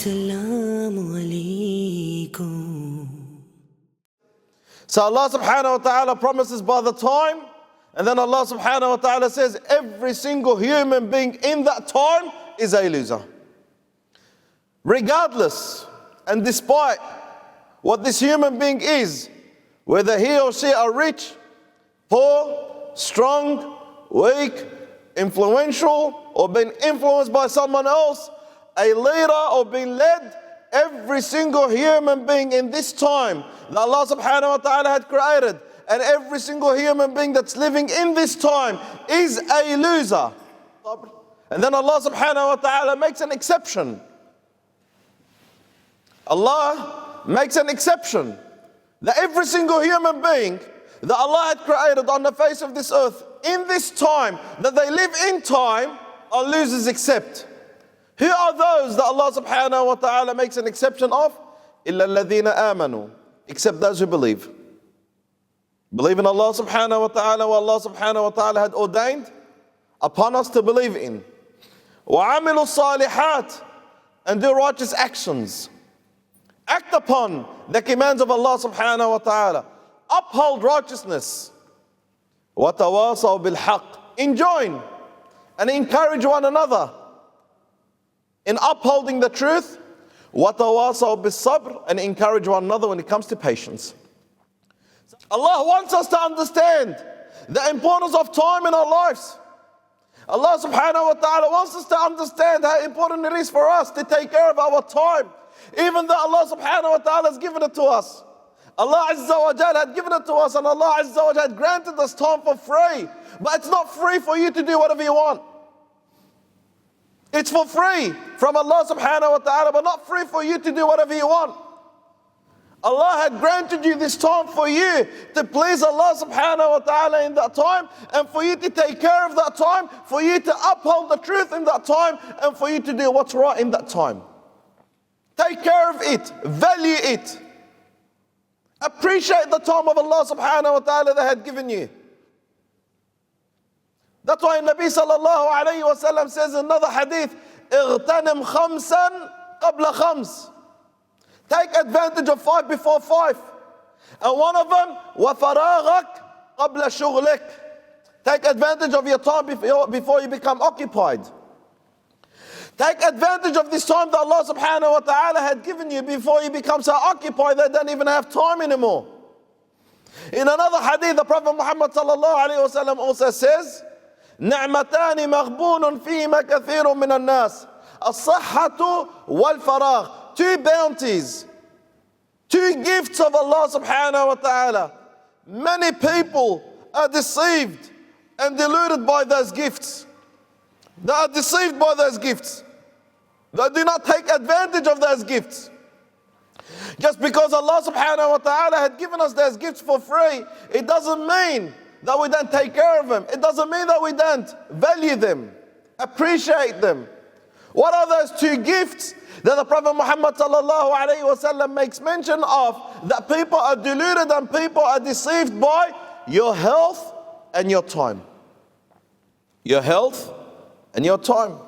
Assalamu alaikum. So Allah subhanahu wa ta'ala promises by the time, and then Allah subhanahu wa ta'ala says every single human being in that time is a loser. Regardless and despite what this human being is, whether he or she are rich, poor, strong, weak, influential, or being influenced by someone else, a leader or being led, every single human being in this time that Allah subhanahu wa ta'ala had created, and every single human being that's living in this time is a loser. And then Allah subhanahu wa ta'ala makes an exception. Allah makes an exception that every single human being that Allah had created on the face of this earth in this time, that they live in time, are losers except. Who are those that Allah subhanahu wa ta'ala makes an exception of? إِلَّا الَّذِينَ آمَنُوا, except those who believe. Believe in Allah subhanahu wa ta'ala, what Allah subhanahu wa ta'ala had ordained upon us to believe in. وَعَمِلُوا الصَّالِحَاتِ, and do righteous actions. Act upon the commands of Allah subhanahu wa ta'ala. Uphold righteousness. وَتَوَاصَوْا بِالْحَقِّ, enjoin and encourage one another in upholding the truth. وَتَوَاصَوْا بِالصَّبْرِ, and encourage one another when it comes to patience. Allah wants us to understand the importance of time in our lives. Allah subhanahu wa ta'ala wants us to understand how important it is for us to take care of our time. Even though Allah subhanahu wa ta'ala has given it to us. Allah Azza wa Jal had given it to us, and Allah Azza wa Jal had granted us time for free. But it's not free for you to do whatever you want. It's for free from Allah subhanahu wa ta'ala, but not free for you to do whatever you want. Allah had granted you this time for you to please Allah subhanahu wa ta'ala in that time, and for you to take care of that time, for you to uphold the truth in that time, and for you to do what's right in that time. Take care of it, value it. Appreciate the time of Allah subhanahu wa ta'ala that had given you. That's why Nabi sallallahu alayhi wa sallam says in another hadith, اغتنم خمسا قبل خمس. Take advantage of 5 before 5. And one of them, وفراغك قبل شغلك. Take advantage of your time before you become occupied. Take advantage of this time that Allah subhanahu wa ta'ala had given you before you become so occupied that you don't even have time anymore. In another hadith, the Prophet Muhammad sallallahu alayhi wa sallam also says, نعمتان مغبون فيهما كثير من الناس الصحة والفراغ. 2 bounties, 2 gifts of Allah subhanahu wa ta'ala. Many people are deceived and deluded by those gifts. They are deceived by those gifts. They do not take advantage of those gifts. Just because Allah subhanahu wa ta'ala had given us those gifts for free, it doesn't mean that we don't take care of them. It doesn't mean that we don't value them, appreciate them. What are those 2 gifts that the Prophet Muhammad sallallahu alayhi wa sallam makes mention of, that people are deluded and people are deceived by? Your health and your time. Your health and your time.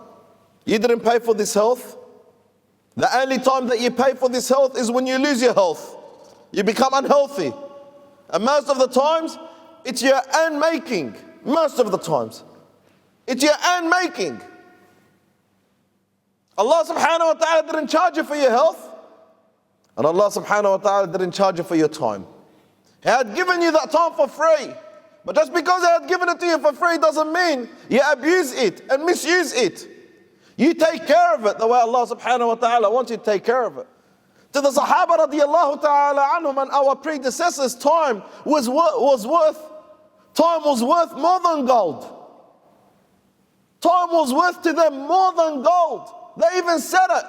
You didn't pay for this health. The only time that you pay for this health is when you lose your health. You become unhealthy. And most of the times, it's your own making. Most of the times. It's your own making. Allah subhanahu wa ta'ala didn't charge you for your health. And Allah subhanahu wa ta'ala didn't charge you for your time. He had given you that time for free. But just because He had given it to you for free doesn't mean you abuse it and misuse it. You take care of it the way Allah subhanahu wa ta'ala wants you to take care of it. To the Sahaba radiallahu ta'ala anhum and our predecessors, time was worth more than gold. Time was worth to them more than gold. They even said it.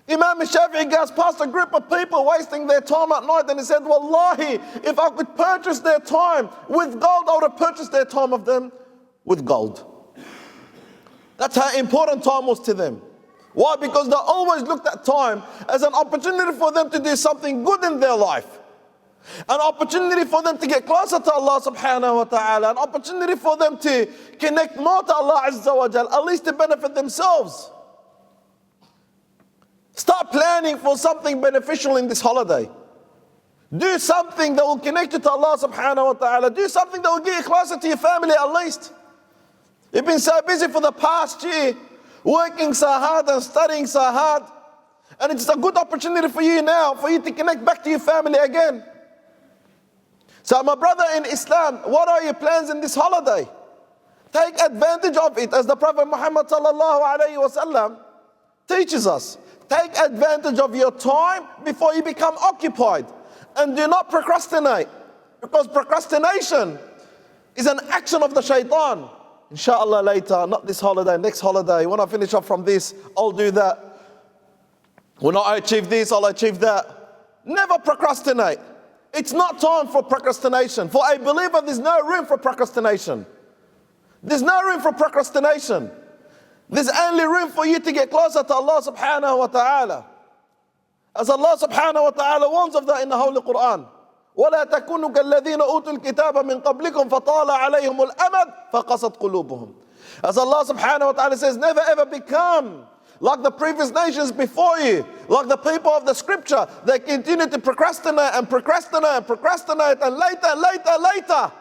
Imam Shafi'i goes past a group of people wasting their time at night, and he said, Wallahi, if I could purchase their time with gold, I would have purchased their time of them with gold. That's how important time was to them. Why? Because they always looked at time as an opportunity for them to do something good in their life. An opportunity for them to get closer to Allah subhanahu wa ta'ala. An opportunity for them to connect more to Allah azza wa jal, at least to benefit themselves. Start planning for something beneficial in this holiday. Do something that will connect you to Allah subhanahu wa ta'ala. Do something that will get you closer to your family at least. You've been so busy for the past year, working so hard and studying so hard. And it's a good opportunity for you now, for you to connect back to your family again. So my brother in Islam, what are your plans in this holiday? Take advantage of it, as the Prophet Muhammad sallallahu alayhi wa sallam teaches us. Take advantage of your time before you become occupied. And do not procrastinate, because procrastination is an action of the shaitan. Inshallah later, not this holiday, next holiday, when I finish up from this, I'll do that. When I achieve this, I'll achieve that. Never procrastinate. It's not time for procrastination. For a believer, there's no room for procrastination. There's no room for procrastination. There's only room for you to get closer to Allah subhanahu wa ta'ala. As Allah subhanahu wa ta'ala warns of that in the Holy Quran. وَلَا تَكُونُوا كَالَّذِينَ أُوتُوا الْكِتَابَ مِنْ قَبْلِكُمْ فَطَالَ عَلَيْهِمُ الْأَمَدُ فَقَسَتْ قُلُوبُهُم. As Allah subhanahu wa ta'ala says, never ever become like the previous nations before you, like the people of the scripture. They continue to procrastinate and procrastinate and procrastinate, and later.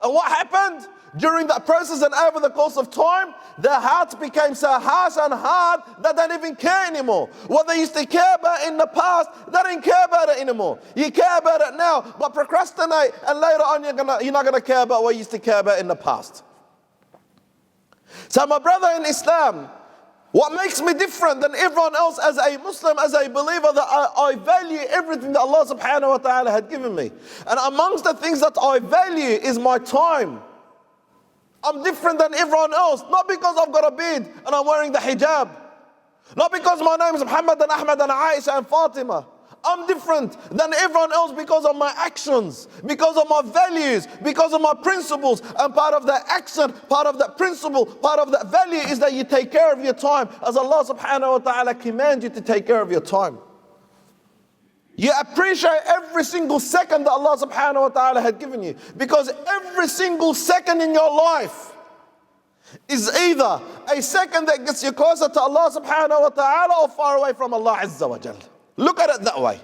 And what happened? During that process and over the course of time, their hearts became so harsh and hard that they don't even care anymore. What they used to care about in the past, they don't care about it anymore. You care about it now, but procrastinate, and later on you're not going to care about what you used to care about in the past. So my brother in Islam, what makes me different than everyone else as a Muslim, as a believer, that I value everything that Allah subhanahu wa ta'ala had given me. And amongst the things that I value is my time. I'm different than everyone else, not because I've got a beard and I'm wearing the hijab. Not because my name is Muhammad and Ahmad and Aisha and Fatima. I'm different than everyone else because of my actions, because of my values, because of my principles. And part of that action, part of that principle, part of that value is that you take care of your time, as Allah subhanahu wa ta'ala commands you to take care of your time. You appreciate every single second that Allah subhanahu wa ta'ala had given you, because every single second in your life is either a second that gets you closer to Allah subhanahu wa ta'ala or far away from Allah azza wa jal. Look at it that way.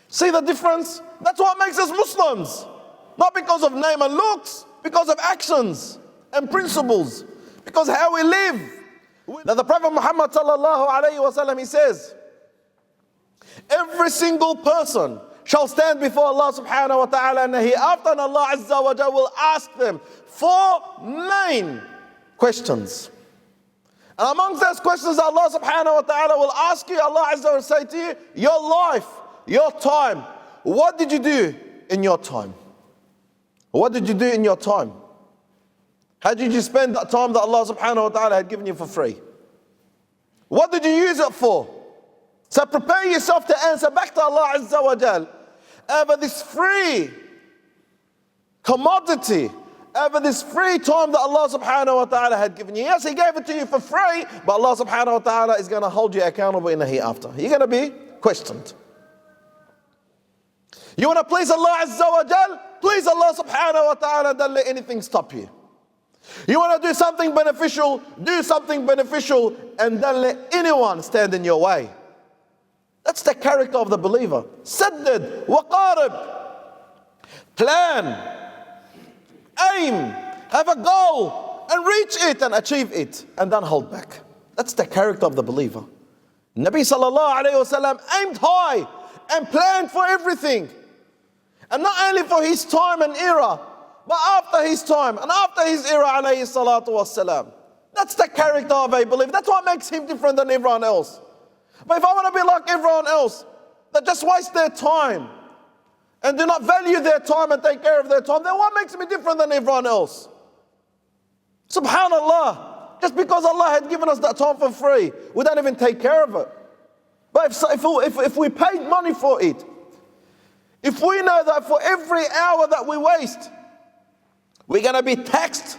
See the difference? That's what makes us Muslims. Not because of name and looks, because of actions and principles, because how we live. Now the Prophet Muhammad sallallahu alayhi wa sallam, he says, every single person shall stand before Allah subhanahu wa ta'ala, and hereafter Allah azza wa jalla will ask them 4 main questions. And amongst those questions Allah subhanahu wa ta'ala will ask you, Allah azza wa jalla will say to you, your life, your time, what did you do in your time? What did you do in your time? How did you spend that time that Allah subhanahu wa ta'ala had given you for free? What did you use it for? So prepare yourself to answer back to Allah azza wa jal over this free commodity, over this free time that Allah subhanahu wa ta'ala had given you. Yes, He gave it to you for free, but Allah subhanahu wa ta'ala is going to hold you accountable in the hereafter. You're going to be questioned. You want to please Allah azza wa jal? Please Allah subhanahu wa ta'ala, don't let anything stop you. You want to do something beneficial? Do something beneficial, and don't let anyone stand in your way. That's the character of the believer. Saddad, waqarib. Plan, aim, have a goal, and reach it and achieve it, and don't hold back. That's the character of the believer. Nabi sallallahu alayhi wa sallam aimed high and planned for everything. And not only for his time and era, but after his time and after his era, alayhi salatu wassalam. That's the character of a believer. That's what makes him different than everyone else. But if I want to be like everyone else, that just waste their time and do not value their time and take care of their time, then what makes me different than everyone else? Subhanallah. Just because Allah had given us that time for free, we don't even take care of it. But if we paid money for it, if we know that for every hour that we waste, we're going to be taxed,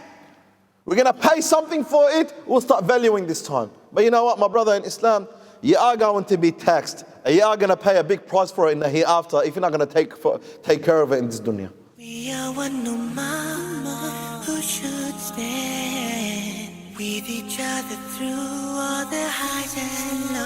we're going to pay something for it, we'll start valuing this time. But you know what, my brother in Islam, you are going to be taxed, and you are going to pay a big price for it in the hereafter if you're not going to take care of it in this dunya. We are one mama who should stand with each other through all the highs and lows.